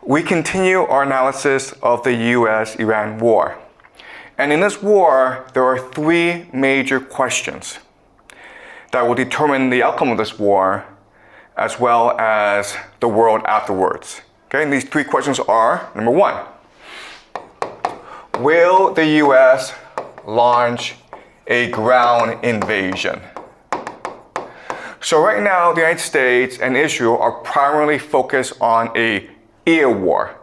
we continue our analysis of the US-Iran war. And in this war, there are three major questions that will determine the outcome of this war, as well as the world afterwards. Okay, and these three questions are, number one, will the US launch a ground invasion? So right now, the United States and Israel are primarily focused on an air war,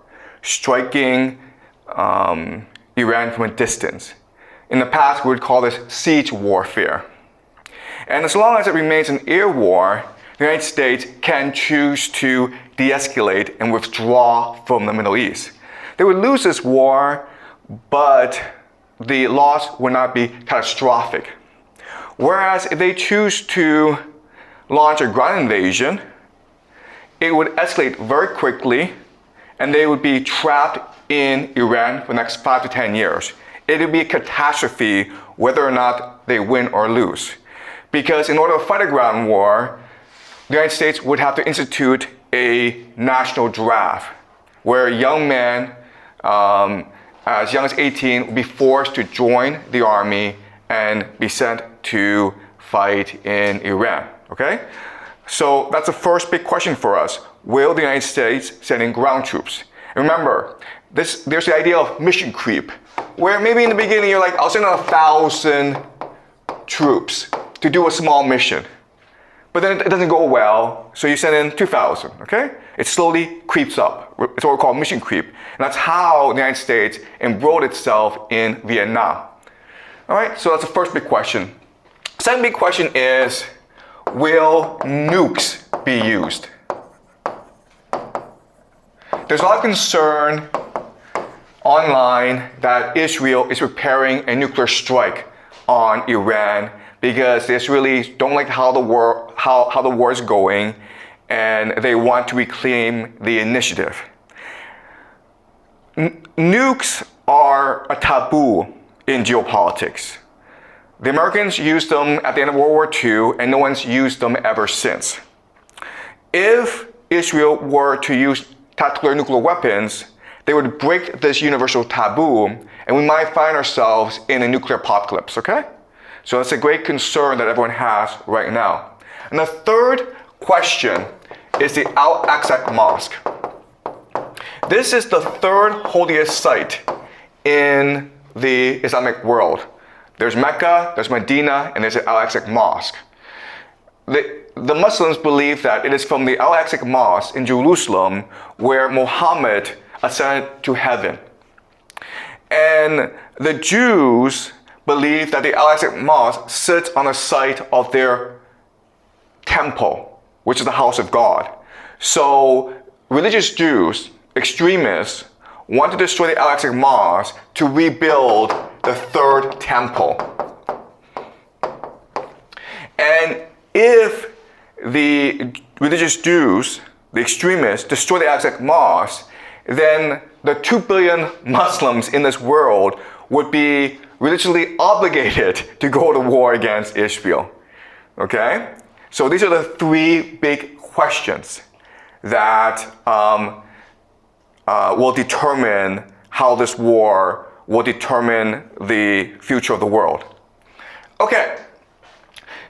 striking Iran from a distance. In the past, we would call this siege warfare. And as long as it remains an air war, the United States can choose to de-escalate and withdraw from the Middle East. They would lose this war, but the loss would not be catastrophic. Whereas if they choose to launch a ground invasion, it would escalate very quickly, and they would be trapped in Iran for the next 5 to 10 years. It would be a catastrophe whether or not they win or lose. Because in order to fight a ground war, the United States would have to institute a national draft where a young man as young as 18 would be forced to join the army and be sent to fight in Iran. Okay? So that's the first big question for us. Will the United States send in ground troops? And remember, there's the idea of mission creep, where maybe in the beginning you're like, I'll send in 1,000 troops to do a small mission. But then it doesn't go well, so you send in 2,000, okay? It slowly creeps up. It's what we call mission creep. And that's how the United States embroiled itself in Vietnam. All right, so that's the first big question. Second big question is, will nukes be used? There's a lot of concern online that Israel is preparing a nuclear strike on Iran because the Israelis don't like how the war is going, and they want to reclaim the initiative. Nukes are a taboo in geopolitics. The Americans used them at the end of World War II, and no one's used them ever since. If Israel were to use tactical nuclear weapons, they would break this universal taboo, and we might find ourselves in a nuclear apocalypse, okay? So that's a great concern that everyone has right now. And the third question is the Al-Aqsa Mosque. This is the third holiest site in the Islamic world. There's Mecca, there's Medina, and there's the Al-Aqsa Mosque. The Muslims believe that it is from the Al-Aqsa Mosque in Jerusalem where Muhammad ascended to heaven. And the Jews believe that the Al-Aqsa Mosque sits on the site of their temple, which is the house of God. So religious Jews, extremists, want to destroy the Al-Aqsa Mosque to rebuild the third temple. And if the religious Jews, the extremists, destroy the Al-Aqsa Mosque, then the 2 billion Muslims in this world would be religiously obligated to go to war against Israel. Okay? So these are the three big questions that will determine how this war will determine the future of the world. Okay,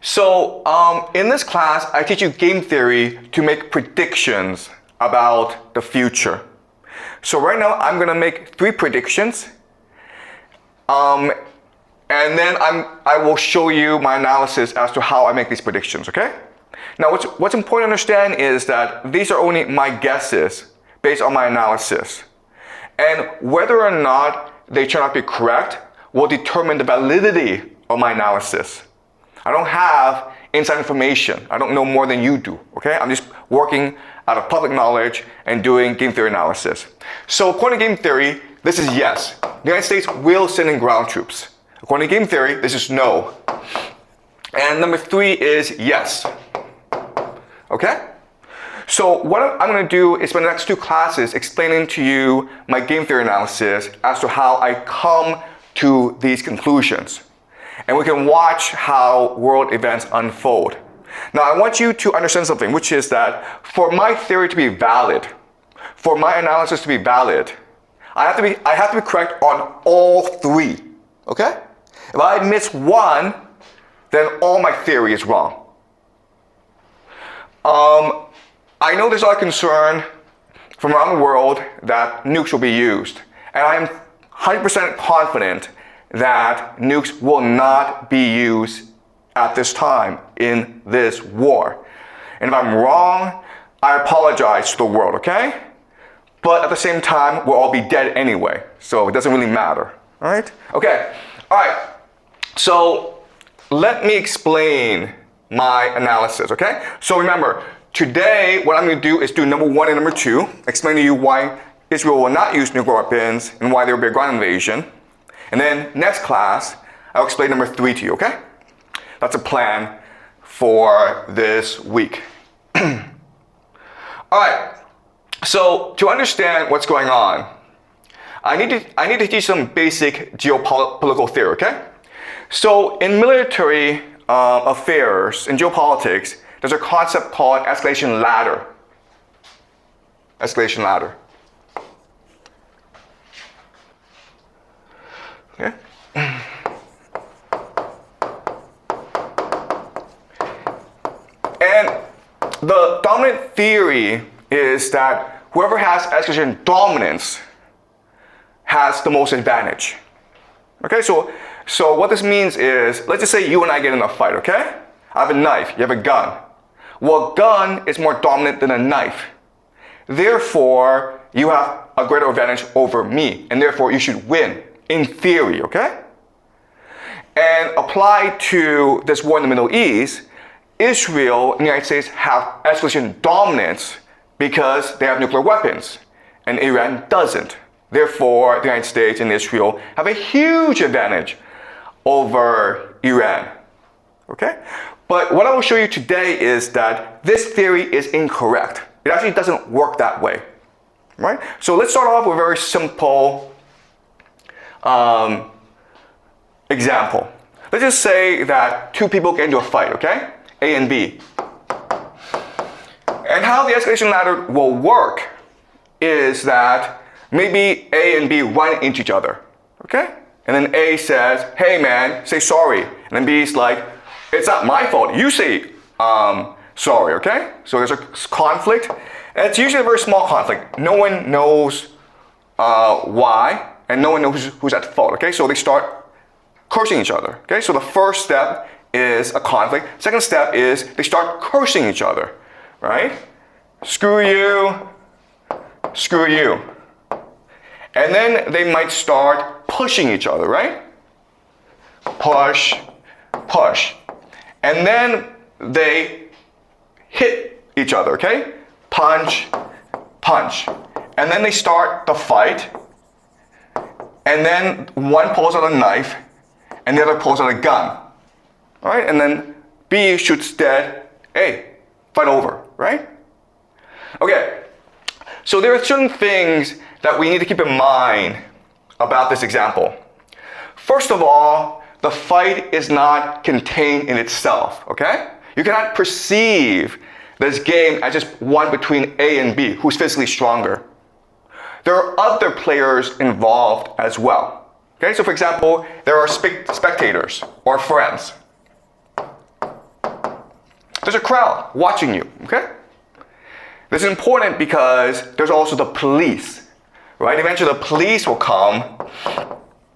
so in this class, I teach you game theory to make predictions about the future. So right now, I'm gonna make 3 predictions, and then I will show you my analysis as to how I make these predictions, okay? Now, what's important to understand is that these are only my guesses based on my analysis. And whether or not they turn out to be correct will determine the validity of my analysis. I don't have inside information. I don't know more than you do, okay? I'm just working out of public knowledge and doing game theory analysis. So according to game theory, this is yes. The United States will send in ground troops. According to game theory, this is no. And number 3 is yes. Okay? So what I'm going to do is spend the next 2 classes explaining to you my game theory analysis as to how I come to these conclusions. And we can watch how world events unfold. Now I want you to understand something, which is that for my theory to be valid, for my analysis to be valid, I have to be correct on all three. Okay? If I miss one, then all my theory is wrong. I know there's a lot of concern from around the world that nukes will be used. And I'm 100% confident that nukes will not be used at this time in this war. And if I'm wrong, I apologize to the world, okay? But at the same time, we'll all be dead anyway, so it doesn't really matter, all right? Okay, all right, so let me explain my analysis, okay? So remember, today, what I'm gonna do is do number 1 and number 2, explain to you why Israel will not use nuclear weapons and why there will be a ground invasion. And then next class, I'll explain number 3 to you, okay? That's a plan for this week. All right, so to understand what's going on, I need to teach some basic geopolitical theory, okay? So in military affairs, in geopolitics, there's a concept called escalation ladder. Escalation ladder. Okay? And the dominant theory is that whoever has escalation dominance has the most advantage. Okay, so what this means is, let's just say you and I get in a fight, okay? I have a knife, you have a gun. Well, a gun is more dominant than a knife. Therefore, you have a greater advantage over me, and therefore you should win, in theory, okay? And applied to this war in the Middle East, Israel and the United States have escalation dominance because they have nuclear weapons, and Iran doesn't. Therefore, the United States and Israel have a huge advantage over Iran, okay? But what I will show you today is that this theory is incorrect. It actually doesn't work that way, right? So let's start off with a very simple example. Let's just say that two people get into a fight, okay? A and B. And how the escalation ladder will work is that maybe A and B run into each other, okay? And then A says, hey man, say sorry. And then B is like, it's not my fault, you say sorry, okay? So there's a conflict, and it's usually a very small conflict. No one knows why, and no one knows who's at fault, okay? So they start cursing each other, okay? So the first step is a conflict. Second step is they start cursing each other, right? Screw you, screw you. And then they might start pushing each other, right? Push, push. And then they hit each other, okay? Punch, punch. And then they start the fight. And then one pulls out a knife and the other pulls out a gun. All right? And then B shoots dead. Hey, fight over, right? Okay. So there are certain things that we need to keep in mind about this example. First of all, the fight is not contained in itself, okay? You cannot perceive this game as just one between A and B, who's physically stronger. There are other players involved as well. Okay, so for example, there are spectators or friends. There's a crowd watching you, okay? This is important because there's also the police, right? Eventually the police will come,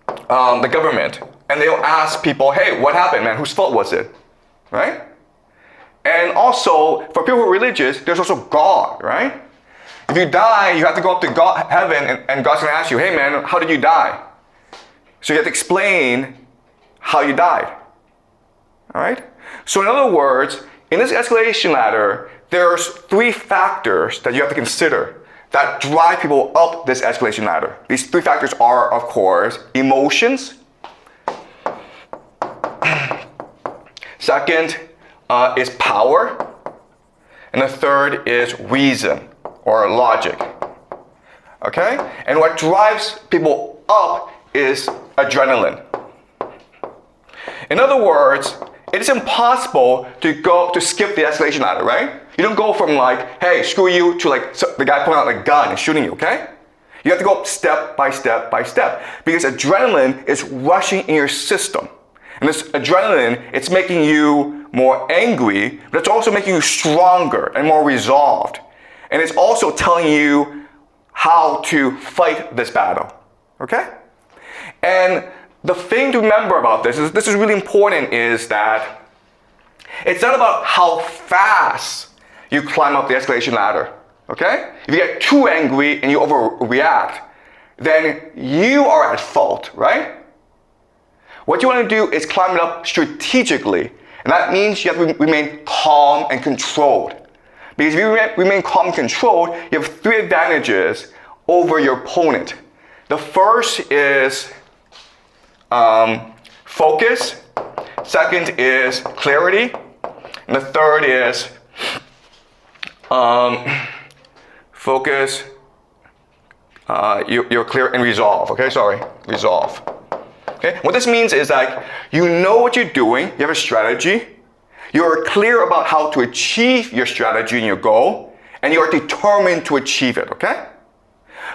the government, and they'll ask people, hey, what happened, man? Whose fault was it, right? And also, for people who are religious, there's also God, right? If you die, you have to go up to God, heaven, and God's gonna ask you, hey man, how did you die? So you have to explain how you died, all right? So in other words, in this escalation ladder, there's 3 factors that you have to consider that drive people up this escalation ladder. These 3 factors are, of course, emotions. Second is power. And the third is reason or logic. Okay? And what drives people up is adrenaline. In other words, it is impossible to skip the escalation ladder, right? You don't go from like, hey, screw you, to like the guy pulling out a gun and shooting you, okay? You have to go step by step by step because adrenaline is rushing in your system. And this adrenaline, it's making you more angry, but it's also making you stronger and more resolved. And it's also telling you how to fight this battle, okay? And the thing to remember about this is really important, is that it's not about how fast you climb up the escalation ladder, okay? If you get too angry and you overreact, then you are at fault, right? What you want to do is climb it up strategically, and that means you have to remain calm and controlled. Because if you remain calm and controlled, you have 3 advantages over your opponent. The first is focus, second is clarity, and the third is focus, you're clear, and resolve, okay? Sorry, resolve. Okay? What this means is that you know what you're doing, you have a strategy, you're clear about how to achieve your strategy and your goal, and you are determined to achieve it, okay?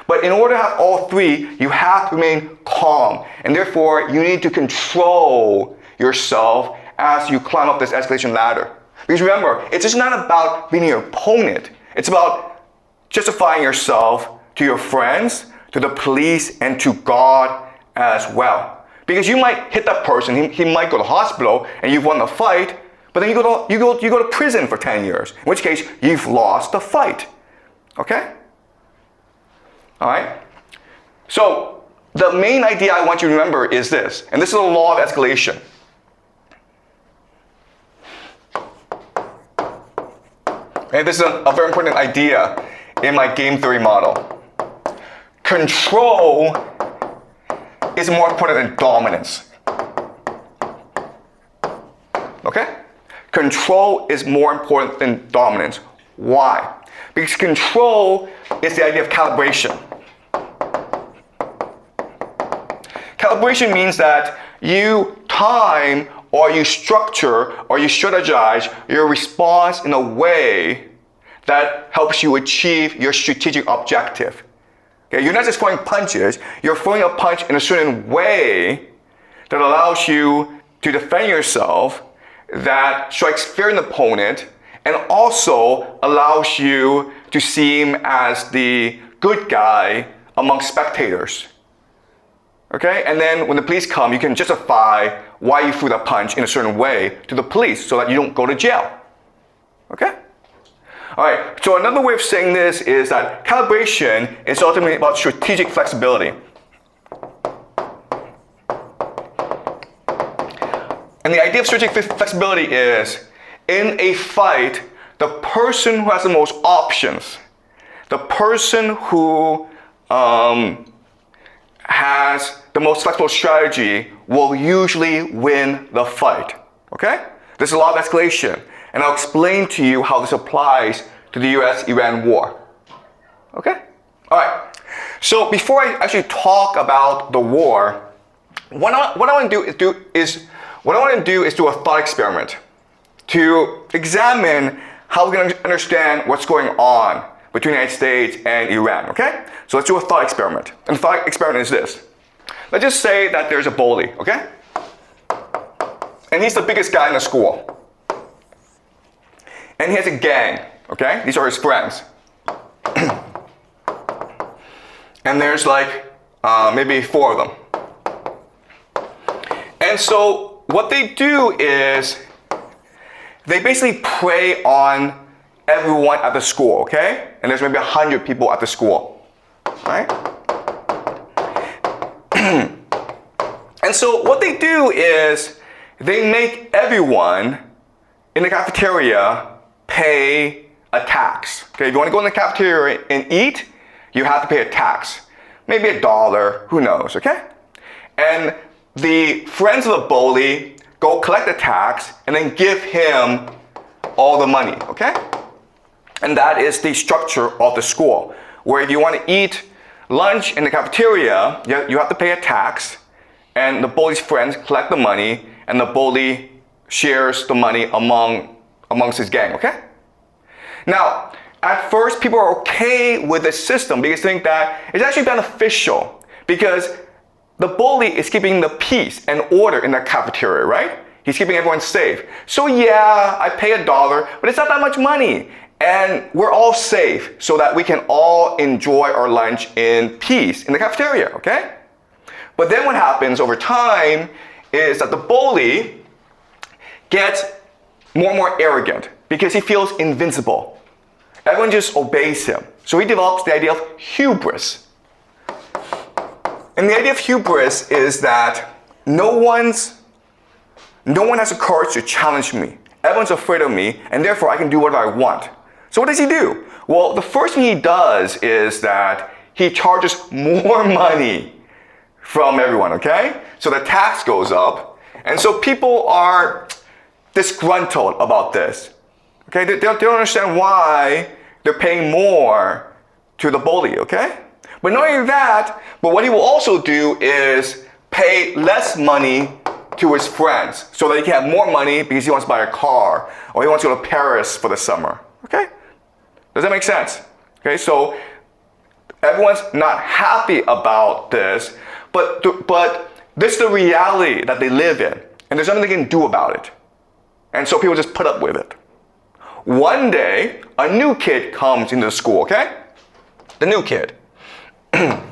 But in order to have all 3, you have to remain calm, and therefore you need to control yourself as you climb up this escalation ladder. Because remember, it's just not about beating your opponent, it's about justifying yourself to your friends, to the police, and to God as well. Because you might hit that person, he might go to hospital, and you've won the fight, but then you go to prison for 10 years, in which case you've lost the fight, okay? All right? So the main idea I want you to remember is this, and this is the law of escalation. Okay, this is a very important idea in my game theory model. Control is more important than dominance. Okay? Control is more important than dominance. Why? Because control is the idea of calibration. Calibration means that you time or you structure or you strategize your response in a way that helps you achieve your strategic objective. Okay? You're not just throwing punches, you're throwing a punch in a certain way that allows you to defend yourself, that strikes fear in the opponent, and also allows you to seem as the good guy among spectators. Okay? And then when the police come, you can justify why you threw that punch in a certain way to the police so that you don't go to jail. Okay? All right, so another way of saying this is that calibration is ultimately about strategic flexibility. And the idea of strategic flexibility is, in a fight, the person who has the most options, the person who has the most flexible strategy will usually win the fight, okay? This is a law of escalation, and I'll explain to you how this applies to the US-Iran war, okay? All right, so before I actually talk about the war, what I want to do is do a thought experiment to examine how we can understand what's going on between the United States and Iran, okay? So let's do a thought experiment. And the thought experiment is this. Let's just say that there's a bully, okay? And he's the biggest guy in the school. And he has a gang, okay? These are his friends. And there's like maybe 4 of them. And so what they do is they basically prey on everyone at the school, okay? And there's maybe 100 people at the school, right? And so what they do is they make everyone in the cafeteria pay a tax. Okay, if you want to go in the cafeteria and eat, you have to pay a tax. Maybe $1, who knows, okay? And the friends of the bully go collect the tax and then give him all the money, okay? And that is the structure of the school, where if you want to eat lunch in the cafeteria, you have to pay a tax, and the bully's friends collect the money, and the bully shares the money amongst his gang, okay? Now, at first, people are okay with this system because they think that it's actually beneficial because the bully is keeping the peace and order in the cafeteria, right? He's keeping everyone safe. So yeah, I pay $1, but it's not that much money. And we're all safe so that we can all enjoy our lunch in peace in the cafeteria, okay? But then what happens over time is that the bully gets more and more arrogant because he feels invincible. Everyone just obeys him. So he develops the idea of hubris. And the idea of hubris is that no one has the courage to challenge me. Everyone's afraid of me, and therefore I can do whatever I want. So what does he do? Well, the first thing he does is that he charges more money from everyone, okay? So the tax goes up, and so people are disgruntled about this. Okay, they don't understand why they're paying more to the bully, okay? But not only that, but what he will also do is pay less money to his friends so that he can have more money because he wants to buy a car or he wants to go to Paris for the summer, okay? Does that make sense? Okay, so everyone's not happy about this, but this is the reality that they live in, and there's nothing they can do about it. And so people just put up with it. One day, a new kid comes into the school, okay? The new kid. And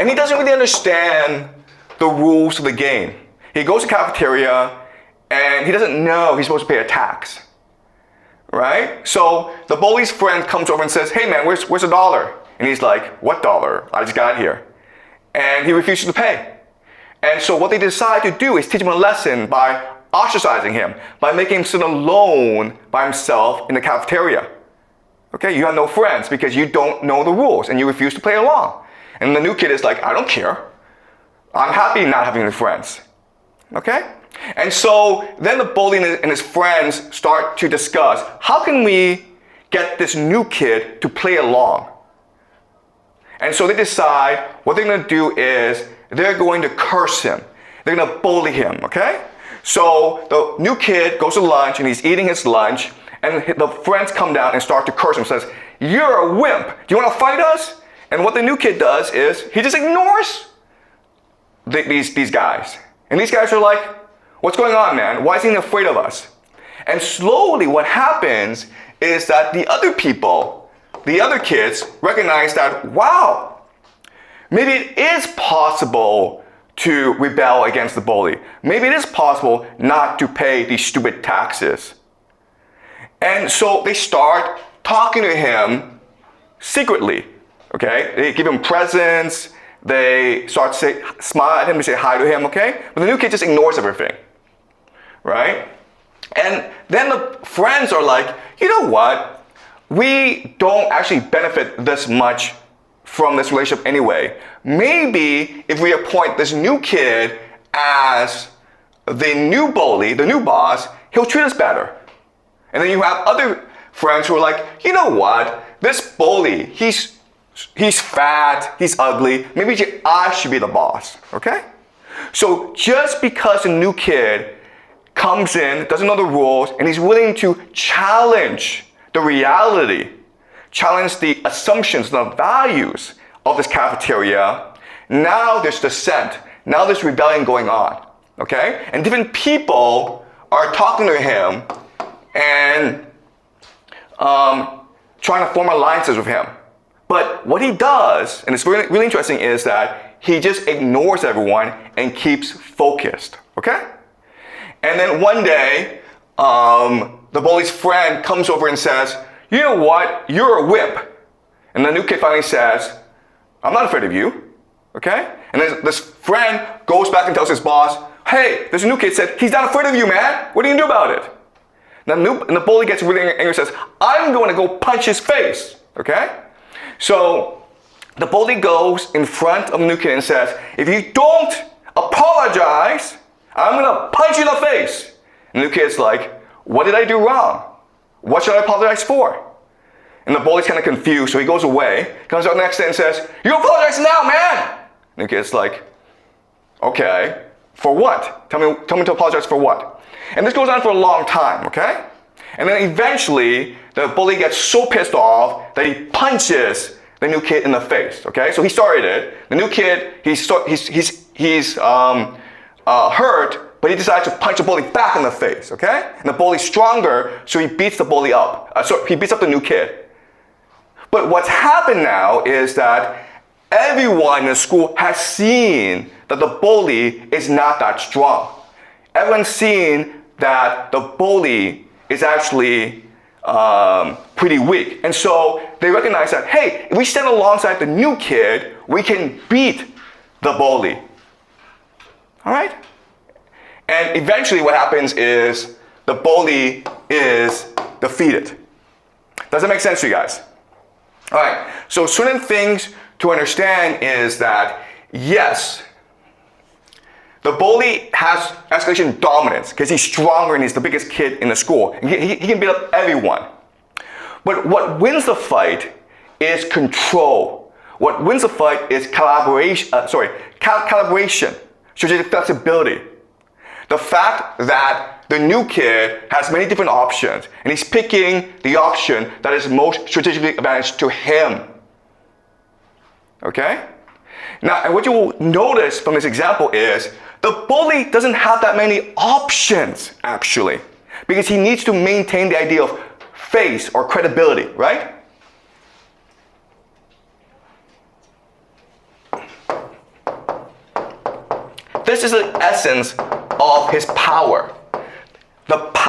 he doesn't really understand the rules of the game. He goes to the cafeteria, and he doesn't know he's supposed to pay a tax. Right? So the bully's friend comes over and says, hey man, where's $1? And he's like, what dollar? I just got here. And he refuses to pay. And so what they decide to do is teach him a lesson by ostracizing him, by making him sit alone by himself in the cafeteria. Okay, you have no friends because you don't know the rules and you refuse to play along. And the new kid is like, I don't care. I'm happy not having any friends. Okay? And so then the bully and his friends start to discuss, how can we get this new kid to play along? And so they decide what they're going to do is they're going to curse him. They're going to bully him, okay? So the new kid goes to lunch and he's eating his lunch and the friends come down and start to curse him, says, you're a wimp. Do you want to fight us? And what the new kid does is he just ignores these guys. And these guys are like, what's going on, man? Why is he afraid of us? And slowly what happens is that the other people, the other kids, recognize that, wow, maybe it is possible to rebel against the bully. Maybe it is possible not to pay these stupid taxes. And so they start talking to him secretly, okay? They give him presents, they start to smile at him, they say hi to him, okay? But the new kid just ignores everything, right? And then the friends are like, you know what? We don't actually benefit this much from this relationship anyway. Maybe if we appoint this new kid as the new bully, the new boss, he'll treat us better. And then you have other friends who are like, you know what? This bully, he's fat, he's ugly. Maybe I should be the boss, okay? So just because a new kid comes in, doesn't know the rules, and he's willing to challenge the reality, challenge the assumptions, the values of this cafeteria, now there's dissent. Now there's rebellion going on, okay? And different people are talking to him and trying to form alliances with him. But what he does, and it's really, really interesting, is that he just ignores everyone and keeps focused, okay? And then one day, the bully's friend comes over and says, you know what, you're a wimp. And the new kid finally says, I'm not afraid of you, okay? And then this friend goes back and tells his boss, hey, this new kid said, he's not afraid of you, man. What are you going to do about it? And the bully gets really angry and says, I'm going to go punch his face, okay? So the bully goes in front of the new kid and says, if you don't apologize, I'm going to punch you in the face. And the new kid's like, what did I do wrong? What should I apologize for? And the bully's kind of confused, so he goes away, comes out next day and says, you apologize now, man! And the kid's like, okay. For what? Tell me to apologize for what? And this goes on for a long time, okay? And then eventually, the bully gets so pissed off that he punches the new kid in the face, okay? So he started it. The new kid, he's hurt, but he decides to punch the bully back in the face, okay? And the bully's stronger, so he beats the bully up. So he beats up the new kid. But what's happened now is that everyone in the school has seen that the bully is not that strong. Everyone's seen that the bully is actually pretty weak. And so they recognize that, hey, if we stand alongside the new kid, we can beat the bully. All right? And eventually what happens is the bully is defeated. Does that make sense to you guys? All right, so certain things to understand is that, yes, the bully has escalation dominance because he's stronger and he's the biggest kid in the school. He can beat up everyone. But what wins the fight is control. What wins the fight is calibration, strategic flexibility. The fact that the new kid has many different options and he's picking the option that is most strategically advantageous to him. Okay? Now, and what you will notice from this example is the bully doesn't have that many options, actually, because he needs to maintain the idea of face or credibility, right? This is the essence of his power.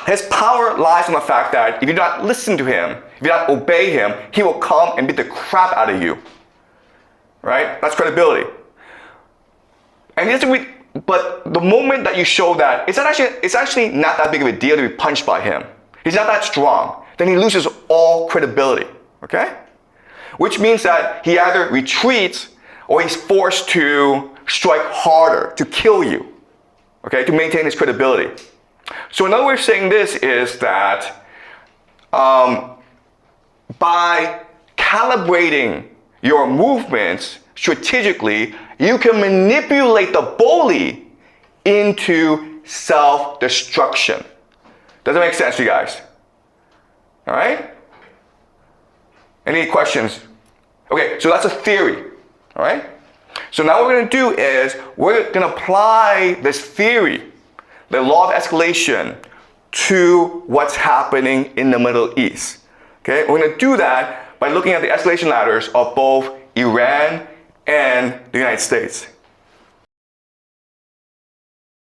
His power lies in the fact that if you do not listen to him, if you do not obey him, he will come and beat the crap out of you. Right? That's credibility. And but the moment that you show that it's actually not that big of a deal to be punched by him, he's not that strong, then he loses all credibility. Okay? Which means that he either retreats or he's forced to strike harder, to kill you. Okay? To maintain his credibility. So another way of saying this is that by calibrating your movements strategically, you can manipulate the bully into self-destruction. Does that make sense to you guys? All right? Any questions? Okay, so that's a theory. All right? So now what we're going to do is we're going to apply this theory, the law of escalation, to what's happening in the Middle East. Okay? We're going to do that by looking at the escalation ladders of both Iran and the United States.